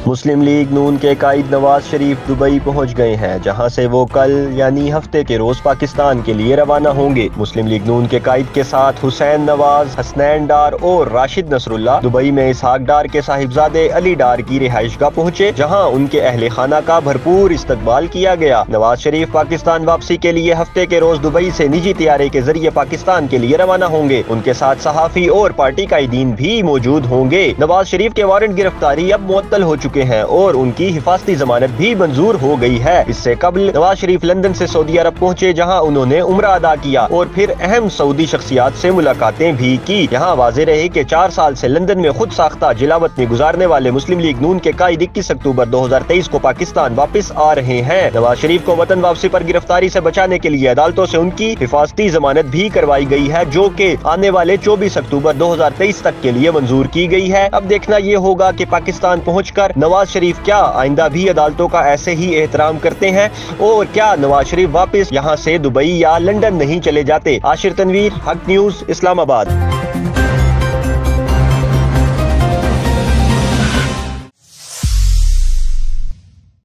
مسلم league نون کے قائد Nawaz Sharif Dubai پہنچ گئے ہیں، جہاں سے وہ کل یعنی ہفتے کے روز پاکستان کے لیے روانہ ہوں گے۔ مسلم لیگ نون کے قائد کے ساتھ حسین نواز، حسنین ڈار اور راشد نصر اللہ دبئی میں اسحاق ڈار کے صاحبزادے علی ڈار کی رہائش گاہ پہنچے، جہاں ان کے اہل خانہ کا بھرپور استقبال کیا گیا۔ نواز شریف پاکستان واپسی کے لیے ہفتے کے روز دبئی سے نجی طیارے کے ذریعے پاکستان کے لیے روانہ ہوں گے۔ ان کے ساتھ صحافی اور پارٹی قائدین بھی موجود ہوں گے۔ نواز شریف کے وارنٹ گرفتاری اب معطل ہو چکے ہیں اور ان کی حفاظتی ضمانت بھی منظور ہو گئی ہے۔ اس سے قبل نواز شریف لندن سے سعودی عرب پہنچے، جہاں انہوں نے عمرہ ادا کیا اور پھر اہم سعودی شخصیات سے ملاقاتیں بھی کی۔ یہاں واضح رہے کہ 4 سال سے لندن میں خود ساختہ جلا وطنی گزارنے والے مسلم لیگ نون کے قائد 21 اکتوبر 2023 کو پاکستان واپس آ رہے ہیں۔ نواز شریف کو وطن واپسی پر گرفتاری سے بچانے کے لیے عدالتوں سے ان کی حفاظتی ضمانت بھی کروائی گئی ہے، جو کہ آنے والے 24 اکتوبر 2023 تک کے لیے منظور کی گئی ہے۔ اب دیکھنا یہ ہوگا کہ پاکستان پہنچ کر نواز شریف کیا آئندہ بھی عدالتوں کا ایسے ہی احترام کرتے ہیں، اور کیا نواز شریف واپس یہاں سے دبئی یا لندن نہیں چلے جاتے۔ عاشر تنویر، حق نیوز، اسلام آباد۔